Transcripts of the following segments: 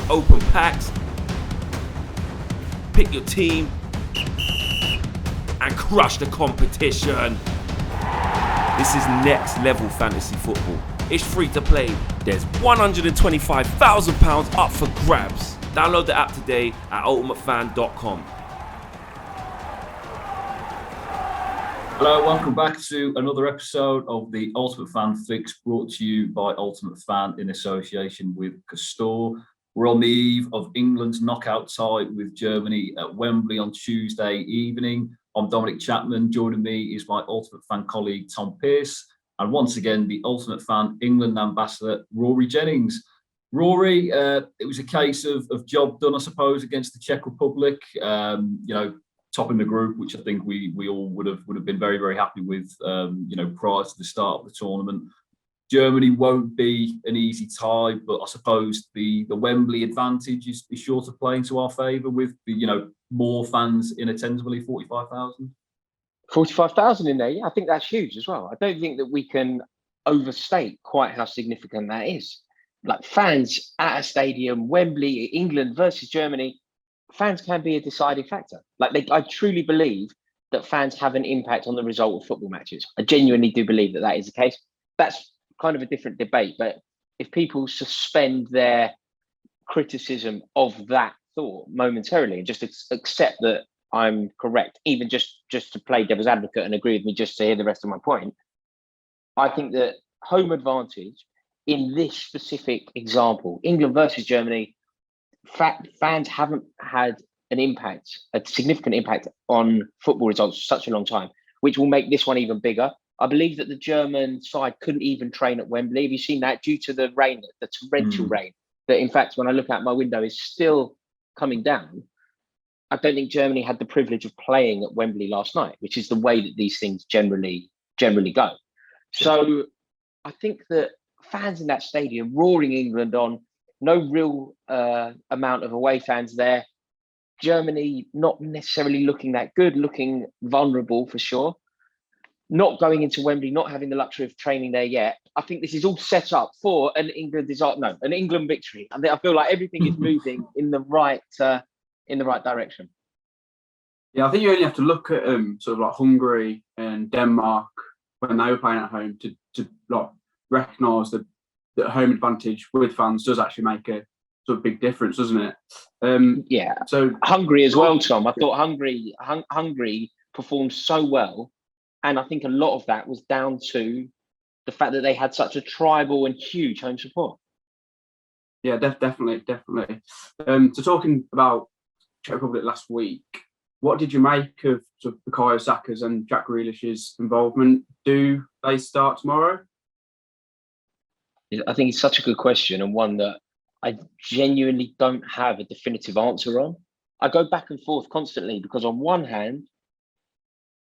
open packs, pick your team, and crush the competition. This is next level fantasy football. It's free to play. There's £125,000 up for grabs. Download the app today at ultimatefan.com. Hello, welcome back to another episode of the Ultimate Fan Fix, brought to you by Ultimate Fan in association with Castor. We're on the eve of England's knockout tie with Germany at Wembley on Tuesday evening. I'm Dominic Chapman. Joining me is my Ultimate Fan colleague, Tom Pearce. And once again, the Ultimate Fan England ambassador, Rory Jennings. Rory, it was a case of job done, I suppose, against the Czech Republic. Topping the group, which I think we all would have been very, very happy with, prior to the start of the tournament. Germany won't be an easy tie, but I suppose the Wembley advantage is sure to play into our favour with more fans in attendance, 45,000. 45,000 in there, yeah, I think that's huge as well. I don't think that we can overstate quite how significant that is. Like fans at a stadium, Wembley, England versus Germany, fans can be a deciding factor. I truly believe that fans have an impact on the result of football matches. I genuinely do believe that is the case. That's kind of a different debate, but if people suspend their criticism of that thought momentarily and just accept that I'm correct, even just to play devil's advocate and agree with me just to hear the rest of my point, I think that home advantage in this specific example, England versus Germany, fans haven't had a significant impact on football results for such a long time, which will make this one even bigger. I believe that the German side couldn't even train at Wembley. Have you seen that? Due to the rain, the torrential rain, that in fact, when I look out my window, is still coming down. I don't think Germany had the privilege of playing at Wembley last night, which is the way that these things generally go. So I think that fans in that stadium roaring England on, no real amount of away fans there. Germany not necessarily looking that good, looking vulnerable for sure. Not going into Wembley, not having the luxury of training there yet. I think this is all set up for an England victory. I feel like everything is moving in the right direction. Yeah, I think you only have to look at sort of like Hungary and Denmark when they were playing at home to like recognise that home advantage with fans does actually make a sort of big difference, doesn't it? Yeah. So Hungary as well, Tom. I thought Hungary performed so well, and I think a lot of that was down to the fact that they had such a tribal and huge home support. Yeah, definitely. So talking about Czech Republic last week, what did you make of sort of Bukayo Saka's and Jack Grealish's involvement? Do they start tomorrow? I think it's such a good question, and one that I genuinely don't have a definitive answer on. I go back and forth constantly because on one hand,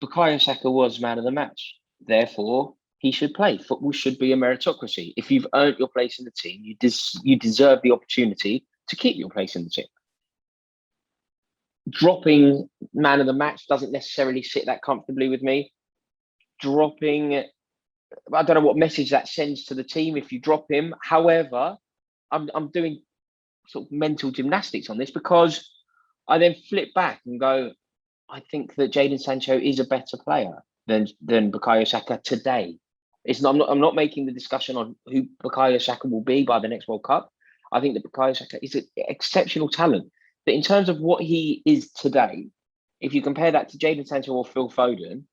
Bukayo Saka was man of the match. Therefore, he should play. Football should be a meritocracy. If you've earned your place in the team, you deserve the opportunity to keep your place in the team. Dropping man of the match doesn't necessarily sit that comfortably with me. I don't know what message that sends to the team if you drop him. However, I'm doing sort of mental gymnastics on this because I then flip back and go, I think that Jadon Sancho is a better player than Bukayo Saka today. I'm not making the discussion on who Bukayo Saka will be by the next World Cup. I think that Bukayo Saka is an exceptional talent. But in terms of what he is today, if you compare that to Jadon Sancho or Phil Foden,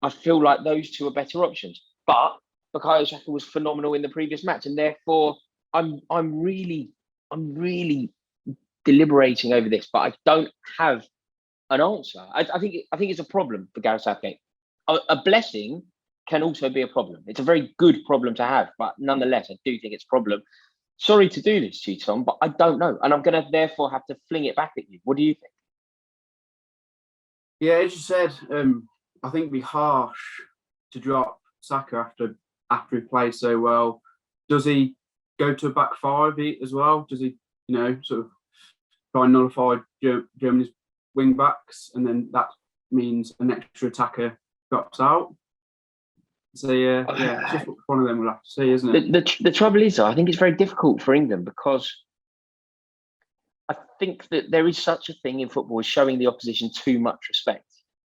I feel like those two are better options. But Bukayo Saka was phenomenal in the previous match, and therefore I'm really deliberating over this, but I don't have an answer. I think it's a problem for Gareth Southgate. A blessing can also be a problem. It's a very good problem to have, but nonetheless, I do think it's a problem. Sorry to do this to you, Tom, but I don't know, and I'm going to therefore have to fling it back at you. What do you think? Yeah, as you said, I think it'd be harsh to drop Saka after he played so well. Does he go to a back five as well? Does he, sort of try and nullify Germany's wing backs, and then that means an extra attacker drops out? So it's just one of them we'll have to see, isn't it? The trouble is, though, I think it's very difficult for England because I think that there is such a thing in football as showing the opposition too much respect.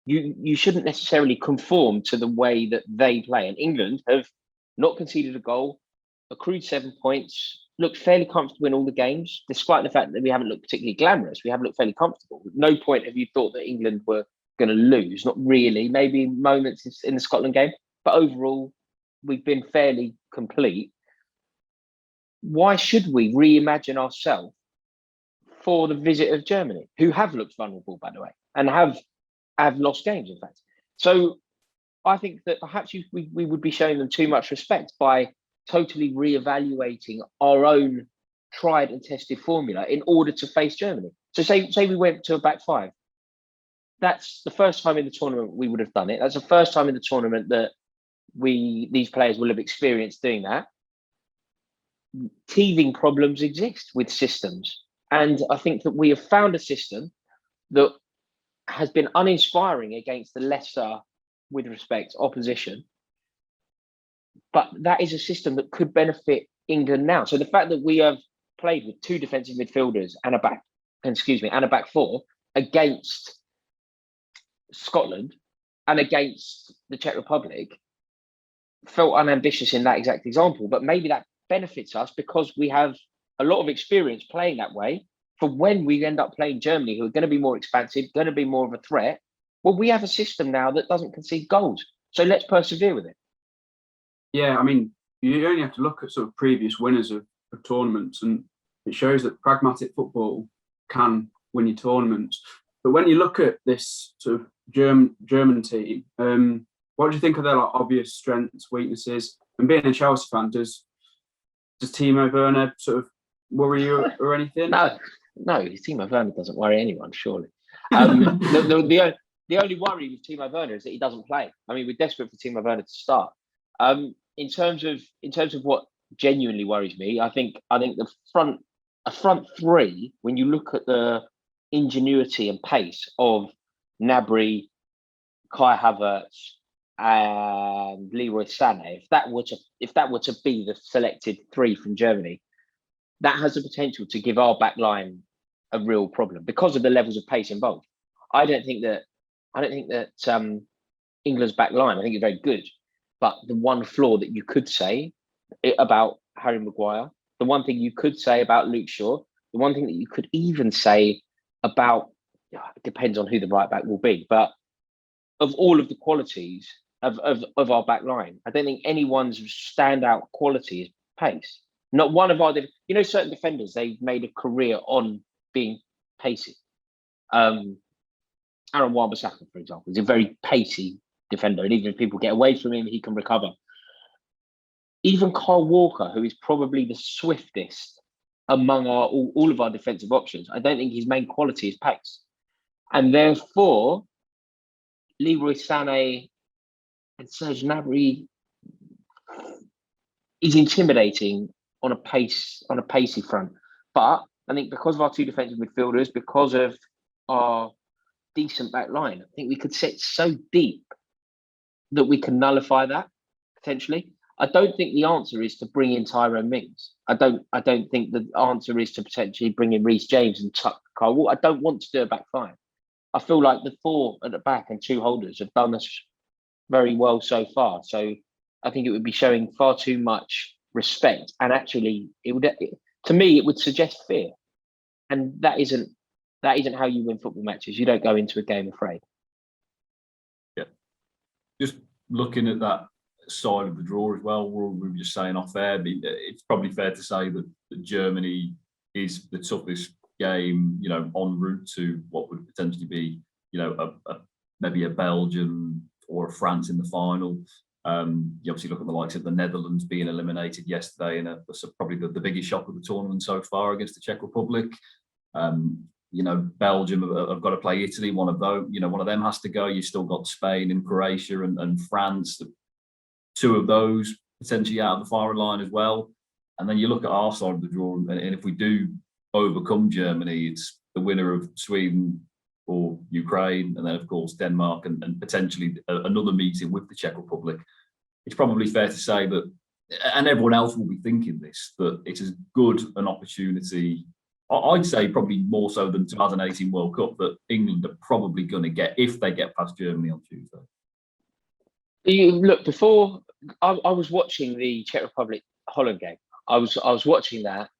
You shouldn't necessarily conform to the way that they play. And England have not conceded a goal, accrued 7 points, looked fairly comfortable in all the games, despite the fact that we haven't looked particularly glamorous. We have looked fairly comfortable. At no point have you thought that England were going to lose. Not really. Maybe moments in the Scotland game, but overall, we've been fairly complete. Why should we reimagine ourselves for the visit of Germany, who have looked vulnerable, by the way, and have lost games, in fact? So I think that perhaps we would be showing them too much respect by totally reevaluating our own tried and tested formula in order to face Germany. So say we went to a back five. That's the first time in the tournament we would have done it. That's the first time in the tournament that these players will have experienced doing that. Teething problems exist with systems. And I think that we have found a system that has been uninspiring against the lesser, with respect, opposition. But that is a system that could benefit England now. So the fact that we have played with two defensive midfielders and a back four against Scotland and against the Czech Republic felt unambitious in that exact example. But maybe that benefits us because we have a lot of experience playing that way for when we end up playing Germany, who are going to be more expansive, going to be more of a threat. Well, we have a system now that doesn't concede goals. So let's persevere with it. Yeah, I mean, you only have to look at sort of previous winners of tournaments, and it shows that pragmatic football can win your tournaments. But when you look at this sort of German team, what do you think of their obvious strengths, weaknesses? And being a Chelsea fan, does Timo Werner sort of worry you or anything? No, Timo Werner doesn't worry anyone, surely. The only worry with Timo Werner is that he doesn't play. I mean, we're desperate for Timo Werner to start. In terms of what genuinely worries me, I think a front three, when you look at the ingenuity and pace of Gnabry, Kai Havertz, and Leroy Sané, if that were to be the selected three from Germany, that has the potential to give our back line a real problem because of the levels of pace involved. I don't think that England's back line, I think, is very good. But the one flaw that you could say about Harry Maguire, the one thing you could say about Luke Shaw, the one thing that you could even say about, it depends on who the right back will be, but of all of the qualities of our back line, I don't think anyone's standout quality is pace. Not one of our, certain defenders, they've made a career on being pacey. Aaron Wan-Bissaka, for example, is a very pacey defender, and even if people get away from him, he can recover. Even Kyle Walker, who is probably the swiftest among all of our defensive options, I don't think his main quality is pace. And therefore, Leroy Sané and Serge Gnabry is intimidating on a pacey front. But I think because of our two defensive midfielders, because of our decent back line, I think we could sit so deep that we can nullify that potentially. I don't think the answer is to bring in Tyrone Mings. I don't think the answer is to potentially bring in Reece James and tuck Kyle Walker. I don't want to do a back five. I feel like the four at the back and two holders have done us very well so far. So I think it would be showing far too much respect, and actually, it would suggest fear, and that isn't how you win football matches. You don't go into a game afraid. Yeah, just looking at that side of the draw as well, we were just saying off air, it's probably fair to say that Germany is the toughest game, en route to what would potentially be, maybe a Belgium or a France in the final. You obviously look at the likes of the Netherlands being eliminated yesterday, and that's probably the biggest shock of the tournament so far against the Czech Republic. Belgium have got to play Italy. One of them has to go. You've still got Spain and Croatia and France. Two of those potentially out of the firing line as well. And then you look at our side of the draw, and if we do overcome Germany, it's the winner of Sweden or Ukraine, and then of course Denmark, and potentially another meeting with the Czech Republic. It's probably fair to say that, and everyone else will be thinking this, that it's as good an opportunity I'd say probably more so than 2018 World Cup that England are probably going to get if they get past Germany on Tuesday. Look, before I was watching the Czech Republic Holland game. I was watching that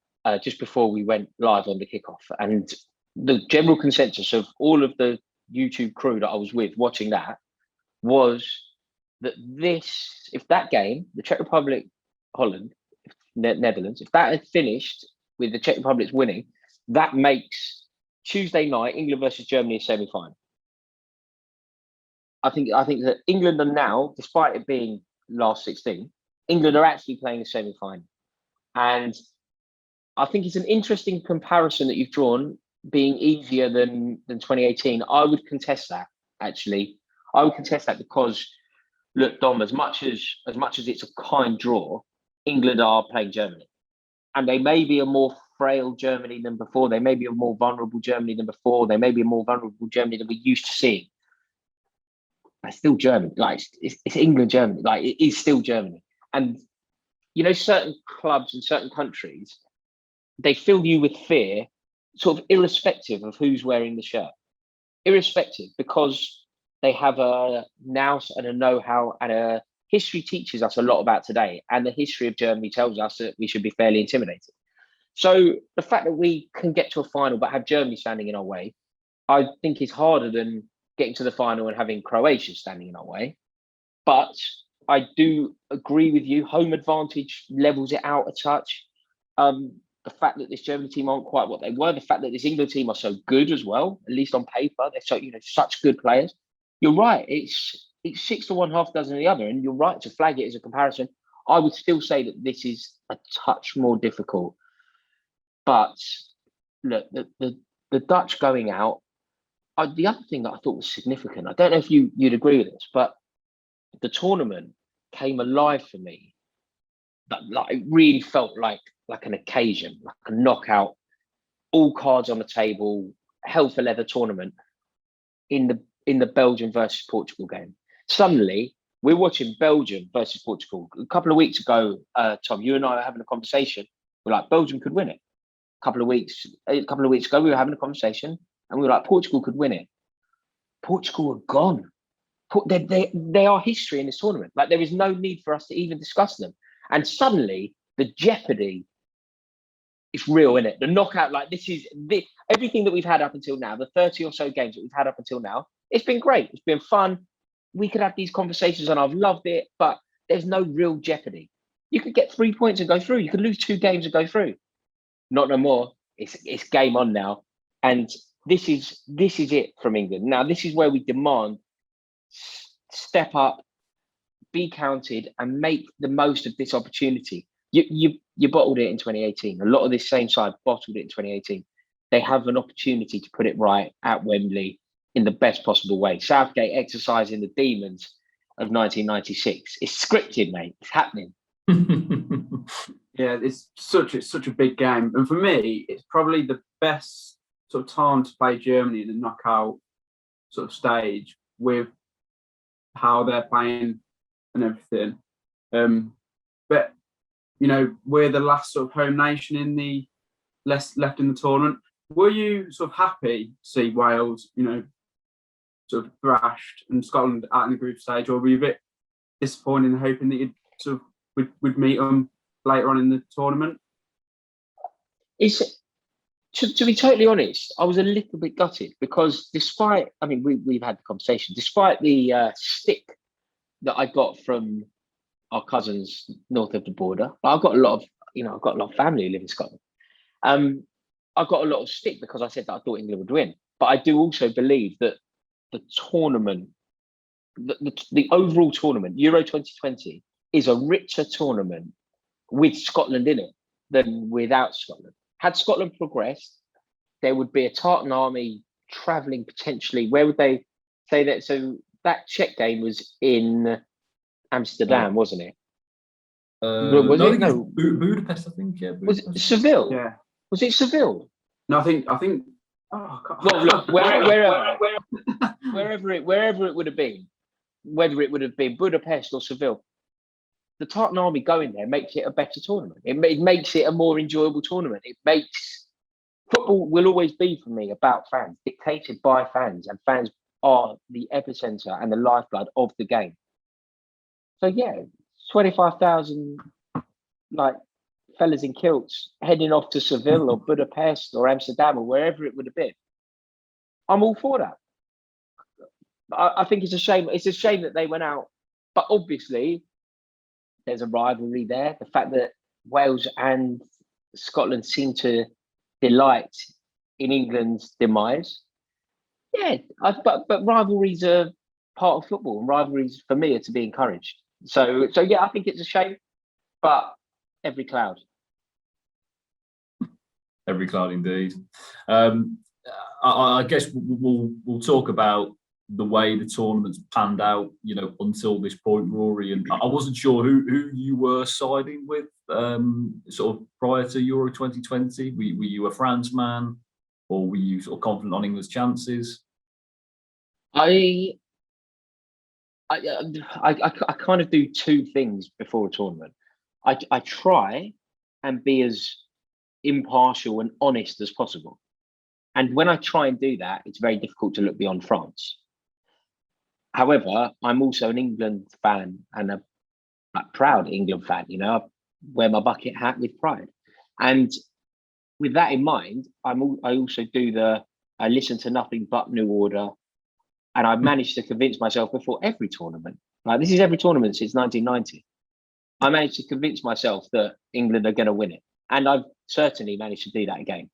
just before we went live on the kickoff, and the general consensus of all of the YouTube crew that I was with watching that was that if that game, the Czech Republic Holland, Netherlands, if that had finished with the Czech Republic's winning, that makes Tuesday night England versus Germany a semi-final. I think that England are now, despite it being last 16, England are actually playing a semi-final. And I think it's an interesting comparison that you've drawn, being easier than 2018. I would contest that, actually. I would contest that because, look, Dom, as much as it's a kind draw, England are playing Germany. And they may be a more frail Germany than before. They may be a more vulnerable Germany than before. They may be a more vulnerable Germany than we're used to seeing. It's still Germany. Like, it's England, Germany. Like, it is still Germany. And, you know, certain clubs in certain countries, they fill you with fear, sort of irrespective of who's wearing the shirt. Irrespective, because they have a nous and a know-how, and a history teaches us a lot about today. And the history of Germany tells us that we should be fairly intimidated. So the fact that we can get to a final but have Germany standing in our way, I think is harder than getting to the final and having Croatia standing in our way. But I do agree with you. Home advantage levels it out a touch. The fact that this Germany team aren't quite what they were, the fact that this England team are so good as well, at least on paper, they're so, such good players. You're right. It's 6 to 1, half dozen the other, and you're right to flag it as a comparison. I would still say that this is a touch more difficult. But look, the Dutch going out. The other thing that I thought was significant, I don't know if you'd agree with this, but the tournament came alive for me. Like, it really felt like an occasion, like a knockout, all cards on the table, hell for leather tournament in the Belgium versus Portugal game. Suddenly, we're watching Belgium versus Portugal. A couple of weeks ago, Tom, you and I were having a conversation. We're like, Belgium could win it. A couple of weeks ago, we were having a conversation, and we were like, Portugal could win it. Portugal are gone. They are history in this tournament. Like, there is no need for us to even discuss them. And suddenly, the jeopardy is real, isn't it? The knockout, like, everything that we've had up until now, the 30 or so games that we've had up until now, it's been great. It's been fun. We could have these conversations, and I've loved it, but there's no real jeopardy. You could get 3 points and go through. You could lose 2 games and go through. Not no more. It's game on now. And this is it from England. Now, this is where we demand step up, be counted, and make the most of this opportunity. You bottled it in 2018. A lot of this same side bottled it in 2018. They have an opportunity to put it right at Wembley in the best possible way. Southgate exercising the demons of 1996. It's scripted, mate. It's happening. Yeah, it's such a big game, and for me, it's probably the best sort of time to play Germany in the knockout sort of stage with how they're playing and everything. But we're the last sort of home nation in the left in the tournament. Were you sort of happy to see Wales, sort of thrashed and Scotland out in the group stage, or were you a bit disappointed, hoping that you'd sort of would meet them later on in the tournament? To be totally honest, I was a little bit gutted because we've had the conversation, despite the stick that I got from our cousins north of the border. I've got a lot of family who live in Scotland. I got a lot of stick because I said that I thought England would win. But I do also believe that the tournament, the overall tournament, Euro 2020, is a richer tournament with Scotland in it than without Scotland. Had Scotland progressed, there would be a Tartan army travelling potentially. Where would they say that? So that Czech game was in Amsterdam, wasn't it? Budapest, I think. Yeah, Budapest. Was it Seville? Yeah. Was it Seville? No, I think. Oh, God. Well, look, wherever it would have been, whether it would have been Budapest or Seville, the Tartan Army going there makes it a better tournament. It makes it a more enjoyable tournament. It makes Football will always be for me about fans, dictated by fans, and fans are the epicenter and the lifeblood of the game. So yeah, 25,000 like fellas in kilts heading off to Seville or Budapest or Amsterdam or wherever it would have been. I'm all for that. I think it's a shame. It's a shame that they went out, but obviously there's a rivalry there. The fact that Wales and Scotland seem to delight in England's demise. Yeah, but rivalries are part of football, and rivalries for me are to be encouraged. So yeah, I think it's a shame, but every cloud. Every cloud indeed. I guess we'll talk about the way the tournament's panned out, until this point, Rory. And I wasn't sure who you were siding with, sort of prior to Euro 2020. Were you a France man, or were you sort of confident on England's chances? I kind of do two things before a tournament. I try and be as impartial and honest as possible. And when I try and do that, it's very difficult to look beyond France. However, I'm also an England fan and a proud England fan. I wear my bucket hat with pride. And with that in mind, I also do I listen to nothing but New Order. And I've managed to convince myself before every tournament, like this is every tournament since 1990, I managed to convince myself that England are going to win it. And I've certainly managed to do that again.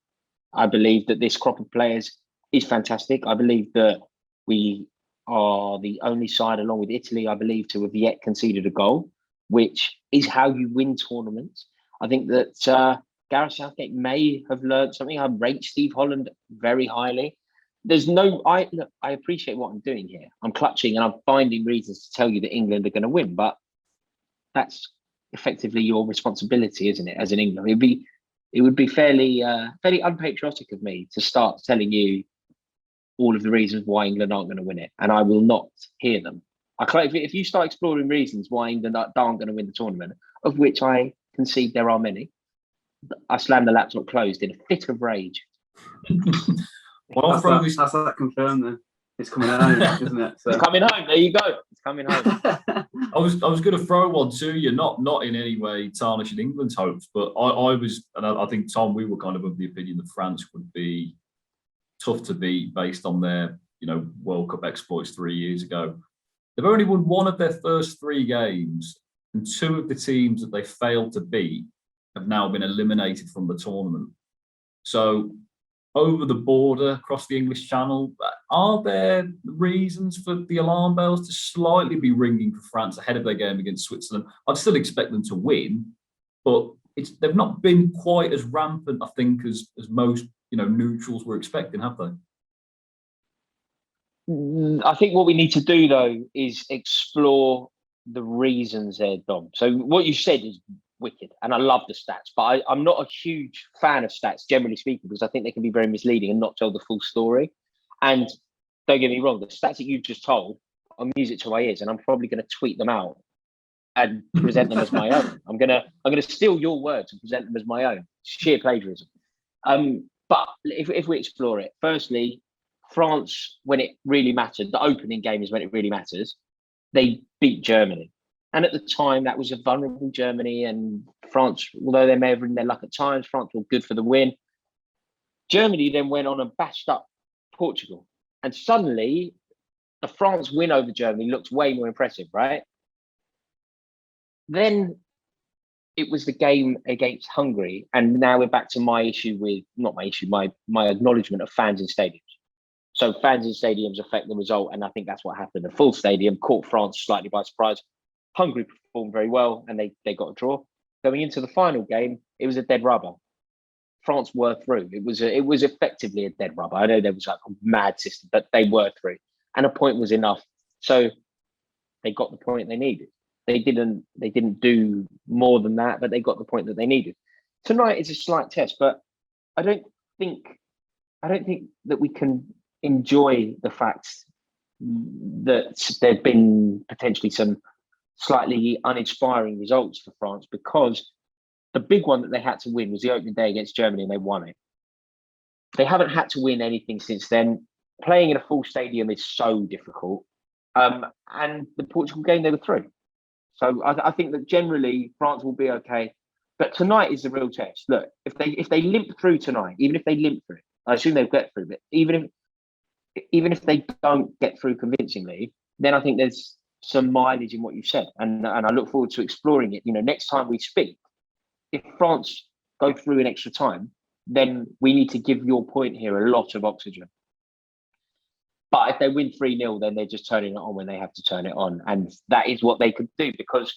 I believe that this crop of players is fantastic. I believe that we are the only side, along with Italy, I believe, to have yet conceded a goal, which is how you win tournaments. I think that Gareth Southgate may have learned something. I rate Steve Holland very highly. I appreciate what I'm doing here. I'm clutching and I'm finding reasons to tell you that England are going to win, but that's effectively your responsibility, isn't it? As an England, it would be fairly unpatriotic of me to start telling you all of the reasons why England aren't going to win it, and I will not hear them. If you start exploring reasons why England aren't going to win the tournament, of which I concede there are many, I slam the laptop closed in a fit of rage. Well, that's that confirmed then. It's coming home, isn't it? So. It's coming home. There you go. It's coming home. I was going to throw one to you, not in any way tarnishing England's hopes, but I was, and I think, Tom, we were kind of the opinion that France would be tough to beat based on their World Cup exploits 3 years ago. They've only won one of their first 3 games, and 2 of the teams that they failed to beat have now been eliminated from the tournament. So over the border, across the English Channel, are there reasons for the alarm bells to slightly be ringing for France ahead of their game against Switzerland? I'd still expect them to win, but they've not been quite as rampant, I think, as most neutrals were expecting, have they? I think what we need to do, though, is explore the reasons there, Dom. So what you said is wicked, and I love the stats, but I'm not a huge fan of stats, generally speaking, because I think they can be very misleading and not tell the full story. And don't get me wrong, the stats that you've just told are music to my ears, and I'm probably going to tweet them out and present them as my own. I'm gonna steal your words and present them as my own. Sheer plagiarism. But if we explore it, firstly, France, when it really mattered, the opening game is when it really matters. They beat Germany. And at the time, that was a vulnerable Germany, and France, although they may have ridden their luck at times, France were good for the win. Germany then went on and bashed up Portugal. And suddenly, the France win over Germany looks way more impressive, right? Then it was the game against Hungary. And now we're back to my acknowledgement of fans in stadiums. So fans in stadiums affect the result, and I think that's what happened. The full stadium caught France slightly by surprise. Hungary performed very well, and they got a draw. Going into the final game, it was a dead rubber. France were through. It was effectively a dead rubber. I know there was like a mad system, but they were through, and a point was enough. So they got the point they needed. They didn't do more than that, but they got the point that they needed. Tonight is a slight test, but I don't think that we can enjoy the fact that there've been potentially some slightly uninspiring results for France, because the big one that they had to win was the opening day against Germany, and they won it. They haven't had to win anything since then. Playing in a full stadium is so difficult. And the Portugal game, they were through. So I think that generally France will be okay. But tonight is the real test. Look, if they limp through tonight, even if they limp through, I assume they'll get through. But even if they don't get through convincingly, then I think there's some mileage in what you've said, and I look forward to exploring it. Next time we speak, if France go through in extra time, then we need to give your point here a lot of oxygen. But if they win 3-0, then they're just turning it on when they have to turn it on. And that is what they could do, because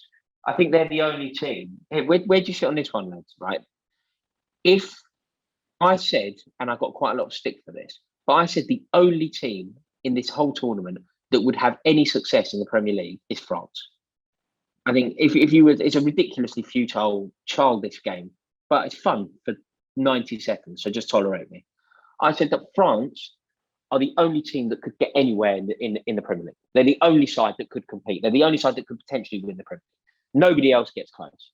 I think they're the only team. Hey, where do you sit on this one, lads? Right? If I said, and I got quite a lot of stick for this, but I said the only team in this whole tournament that would have any success in the Premier League is France. I think if you were, it's a ridiculously futile, childish game, but it's fun for 90 seconds. So just tolerate me. I said that France are the only team that could get anywhere in the Premier League. They're the only side that could compete. They're the only side that could potentially win the Premier League. Nobody else gets close.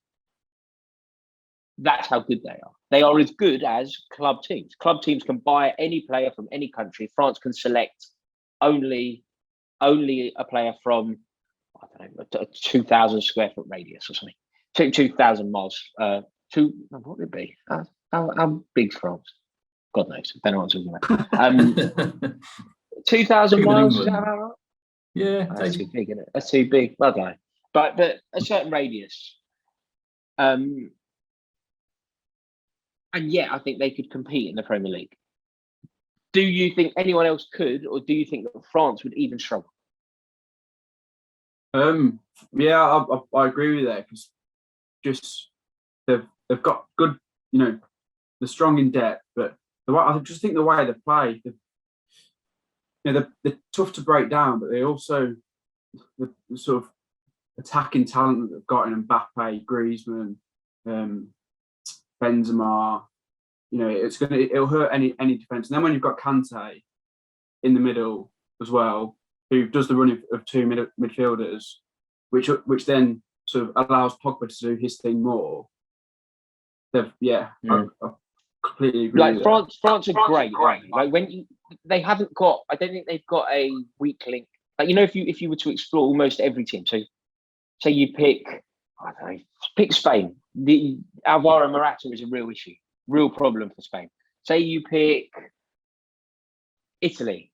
That's how good they are. They are as good as club teams. Club teams can buy any player from any country. France can select only a player from, I don't know, a 2,000 square foot radius or something. 2,000 miles. What would it be? How big's France? God knows. I don't know what I'm talking about. 2,000 miles. Is that about right? Yeah, that's too big, isn't it? That's too big. I don't know. But a certain radius. And yeah, I think they could compete in the Premier League. Do you think anyone else could, or do you think that France would even struggle? Yeah, I agree with that, because just they've got good, they're strong in depth, but I just think the way they play, they're tough to break down, but they also the sort of attacking talent that they've got in Mbappe, Griezmann, Benzema. It'll hurt any defense. And then when you've got Kante in the middle as well, who does the running of two midfielders, which then sort of allows Pogba to do his thing more. I completely agree. Like France are great, right? Like they haven't got. I don't think they've got a weak link. Like if you were to explore almost every team, so say you pick, I don't know, pick Spain. The Alvaro Morata is a real issue, real problem for Spain. Say you pick Italy.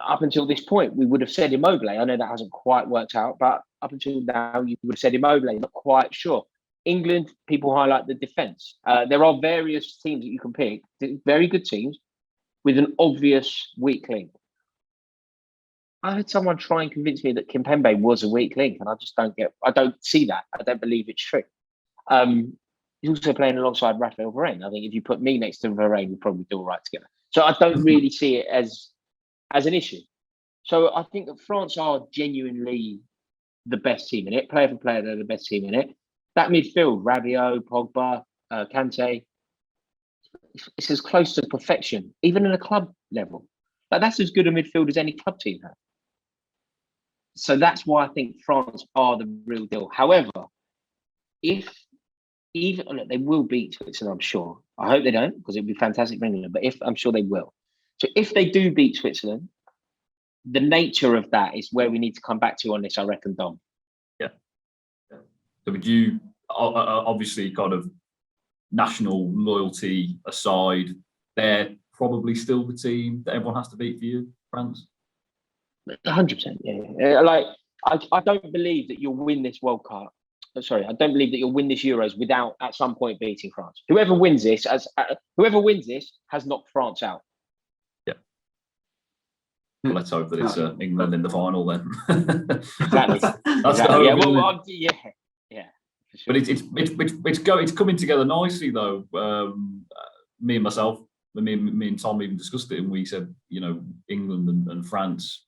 Up until this point, we would have said Immobile. I know that hasn't quite worked out, but up until now, you would have said Immobile. Not quite sure. England, people highlight the defence. There are various teams that you can pick, very good teams, with an obvious weak link. I had someone try and convince me that Kimpembe was a weak link, and I just don't see that. I don't believe it's true. He's also playing alongside Raphael Varane. I think if you put me next to Varane, we'd probably do all right together. So I don't really see it as an issue. So I think that France are genuinely the best team in it. Player for player, they're the best team in it. That midfield, Rabiot, Pogba, Kante, it's as close to perfection, even in a club level. Like that's as good a midfield as any club team has. So that's why I think France are the real deal. However, they will beat Switzerland, I'm sure. I hope they don't, because it'd be fantastic for England, but I'm sure they will. So if they do beat Switzerland, the nature of that is where we need to come back to on this, I reckon, Dom. Yeah. So would you, obviously, kind of national loyalty aside, they're probably still the team that everyone has to beat for you, France? 100%, yeah. Like, I don't believe that you'll win this World Cup. Sorry, I don't believe that you'll win this Euros without at some point beating France. Whoever wins this has knocked France out. Yeah. Well, let's hope that it's England in the final then. Exactly. That's the hope, yeah. Sure. But it's coming together nicely though. Me and myself, me and Tom even discussed it, and we said, England and France,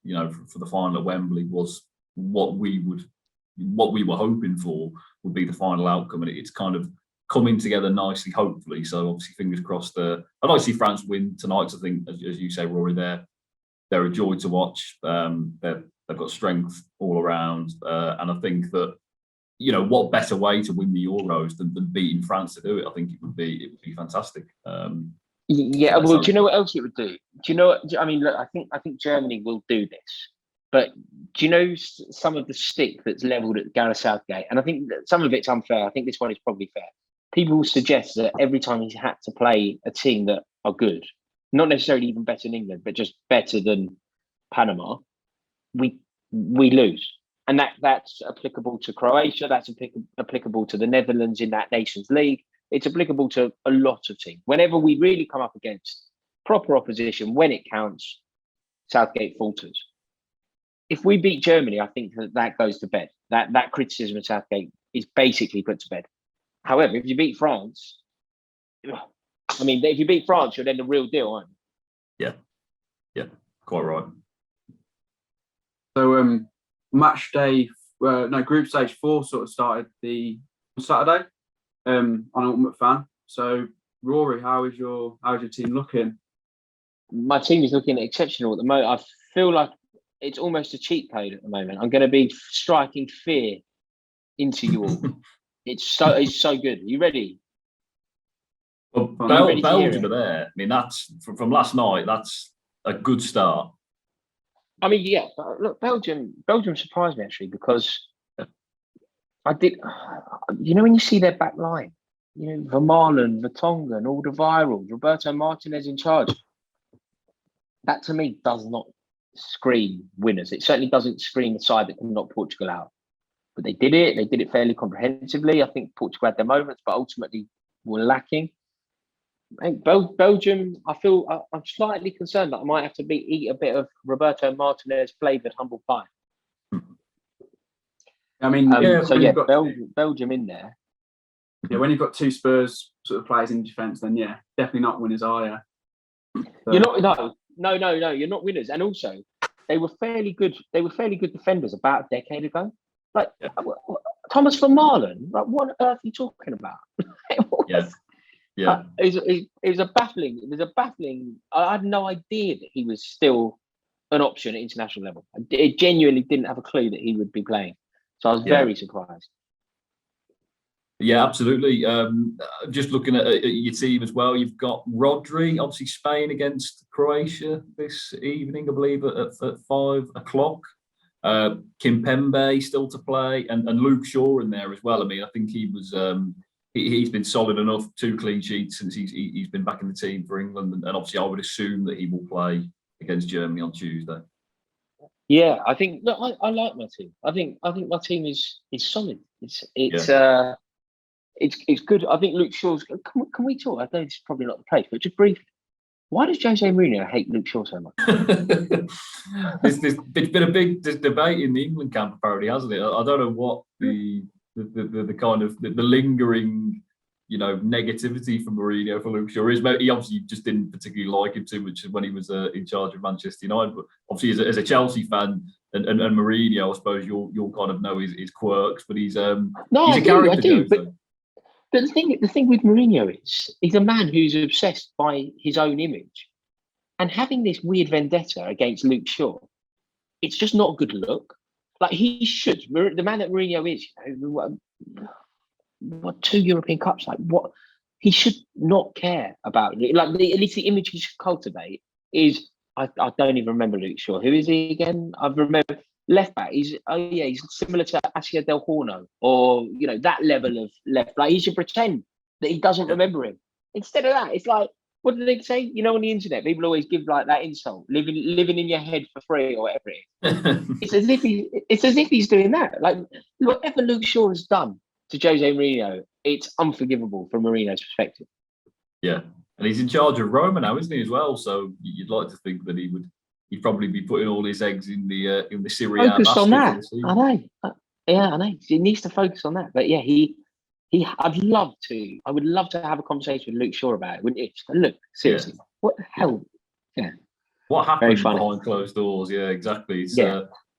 for the final at Wembley was what we were hoping for would be the final outcome, and it's kind of coming together nicely, hopefully. So obviously, fingers crossed. I'd like to see France win tonight. I think, as you say, Rory, they're a joy to watch. They've got strength all around, and I think that what better way to win the Euros than beating France to do it? I think it would be fantastic. Yeah, well, do you know what else it would do? Do you know what? I mean, look, I think Germany will do this, but do you know some of the stick that's levelled at Gareth Southgate? And I think that some of it's unfair. I think this one is probably fair. People suggest that every time he's had to play a team that are good, not necessarily even better than England, but just better than Panama, we lose. And that's applicable to Croatia. That's applicable to the Netherlands in that Nations League. It's applicable to a lot of teams. Whenever we really come up against proper opposition, when it counts, Southgate falters. If we beat Germany, I think that goes to bed. That criticism of Southgate is basically put to bed. However, if you beat France, I mean, if you beat France, you're then the real deal, aren't you? Yeah, quite right. So match day, group stage 4 sort of started on Saturday on Ultimate Fan. So Rory, how is your team looking? My team is looking exceptional at the moment. I feel like it's almost a cheat code at the moment. I'm going to be striking fear into you all. It's so good. Are you ready? Well, Belgium are there. I mean, that's from last night. That's a good start. I mean, yeah. Look, Belgium surprised me actually because I did. You know, when you see their back line, you know, Vermaelen, Vertonghen, Alderweireld, Roberto Martinez in charge. That to me does not scream winners. It certainly doesn't scream a side that can knock Portugal out. But they did it. They did it fairly comprehensively. I think Portugal had their moments, but ultimately were lacking. Belgium, I feel I'm slightly concerned that I might have to eat a bit of Roberto Martinez flavoured humble pie. I mean, Belgium in there. Yeah, when you've got 2 Spurs sort of players in defence, then yeah, definitely not winners, are you? So. You're not. No. You're not winners. And also, they were fairly good. They were fairly good defenders about a decade ago. Like Thomas Vermaelen. Like, what on earth are you talking about? Yeah. It was a baffling. I had no idea that he was still an option at international level. I genuinely didn't have a clue that he would be playing. So I was very surprised. Yeah, absolutely. Just looking at your team as well, you've got Rodri, obviously Spain against Croatia this evening, I believe, at 5 o'clock. Kimpembe still to play, and Luke Shaw in there as well. I mean, I think he was he's been solid enough, 2 clean sheets since he's been back in the team for England, and obviously I would assume that he will play against Germany on Tuesday. Yeah, I think. Look, I like my team. I think my team is solid. It's good. I think Luke Shaw's. Can we talk? I know this is probably not the place, but just briefly, why does Jose Mourinho hate Luke Shaw so much? It's been a big debate in the England camp, apparently, hasn't it? I don't know what the kind of the lingering, negativity from Mourinho for Luke Shaw is. He obviously just didn't particularly like him too much when he was in charge of Manchester United. But obviously, as a Chelsea fan and Mourinho, I suppose you'll kind of know his quirks. But he's a character. I do. But the thing with Mourinho is he's a man who's obsessed by his own image, and having this weird vendetta against Luke Shaw, it's just not a good look. Like, he should, the man that Mourinho is, what 2 European Cups, like, what he should not care about. Like, at least the image he should cultivate is, I don't even remember Luke Shaw. Who is he again? I remember left back. He's similar to Asia Del Horno, or that level of left. Like, he should pretend that he doesn't remember him. Instead of that, it's like, what do they say? On the internet, people always give like that insult, living in your head for free or whatever it is. It's as if he's doing that. Like, whatever Luke Shaw has done to Jose Mourinho, it's unforgivable from Mourinho's perspective. Yeah, and he's in charge of Roma now, isn't he, as well? So you'd like to think that he'd probably be putting all his eggs in the Serie A basket. Focus on that. I know. I know. He needs to focus on that. But yeah, I would love to have a conversation with Luke Shaw about it, wouldn't you? Look, seriously, what the hell? Yeah. What happened behind closed doors? Yeah, exactly. It's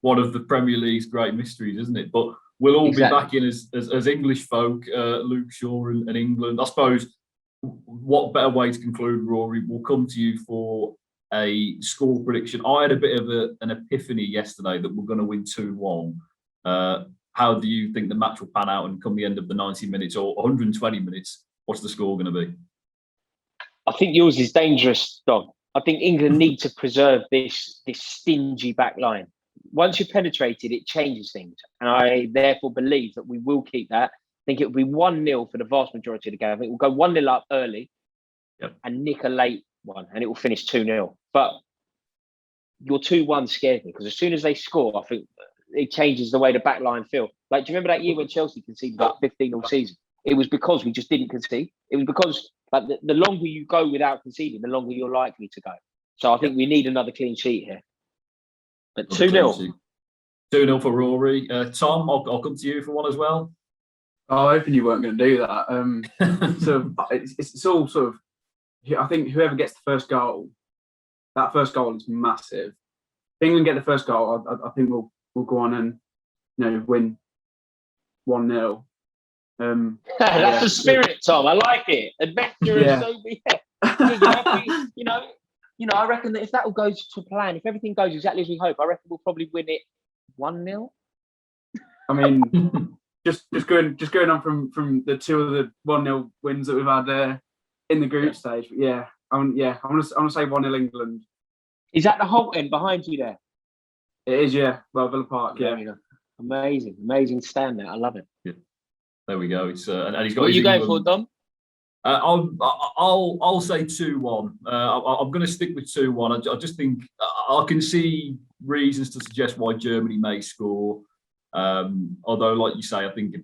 one of the Premier League's great mysteries, isn't it? But we'll all be back in as English folk, Luke Shaw and England. I suppose, what better way to conclude, Rory? We'll come to you for a score prediction. I had a bit of an epiphany yesterday that we're going to win 2-1. How do you think the match will pan out, and come the end of the 90 minutes or 120 minutes, what's the score going to be? I think yours is dangerous, Dom. I think England need to preserve this stingy back line. Once you've penetrated, it changes things. And I therefore believe that we will keep that. I think it will be 1-0 for the vast majority of the game. I think we'll go 1-0 up early and nick a late one, and it will finish 2-0. But your 2-1 scares me because as soon as they score, I think it changes the way the back line feel. Like, do you remember that year when Chelsea conceded about 15 all season? It was because we just didn't concede. It was because like the longer you go without conceding, the longer you're likely to go. So I think we need another clean sheet here. But 2-0. 2-0 for Rory. Tom, I'll come to you for one as well. Oh, I hoping you weren't going to do that. So it's all sort of. I think whoever gets the first goal, that first goal is massive. If England get the first goal, I think we'll go on and win 1-0. That's the spirit, Tom. I like it. Adventurous. Yeah. So I reckon that if that all goes to plan, if everything goes exactly as we hope, I reckon we'll probably win it 1-0. I mean, just going on from the two of the 1-0 wins that we've had in the group stage. But I'm gonna say 1-0 England. Is that the Holt end behind you there? It is, yeah. Well, Villa Park, yeah. Amazing stand there. I love it. Yeah. There we go. It's and he's got. What are you going for, Dom? I'll say 2-1. I'm going to stick with 2-1. I just think I can see reasons to suggest why Germany may score. Although, like you say, I think if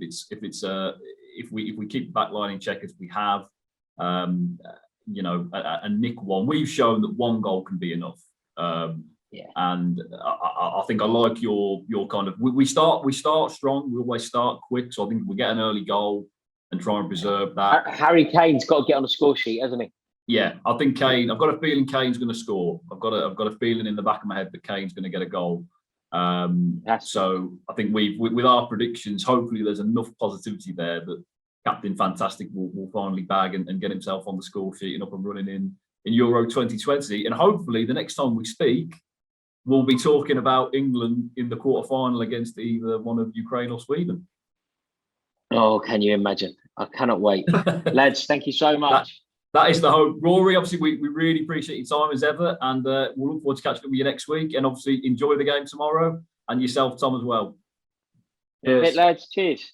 we keep the back line in check as we have, and nick one, we've shown that one goal can be enough. And I think I like your kind of. We start strong. We always start quick. So I think we get an early goal and try and preserve that. Harry Kane's got to get on the score sheet, hasn't he? Yeah, I think Kane. I've got a feeling Kane's going to score. I've got a feeling in the back of my head that Kane's going to get a goal. So I think with our predictions, hopefully there's enough positivity there that Captain Fantastic will finally bag and get himself on the score sheet and up and running in Euro 2020. And hopefully the next time we speak, we'll be talking about England in the quarterfinal against either one of Ukraine or Sweden. Oh, can you imagine? I cannot wait. Lads, thank you so much. That is the hope. Rory, obviously, we really appreciate your time as ever, and we'll look forward to catching up with you next week. And obviously, enjoy the game tomorrow, and yourself, Tom, as well. Cheers. Lads, cheers.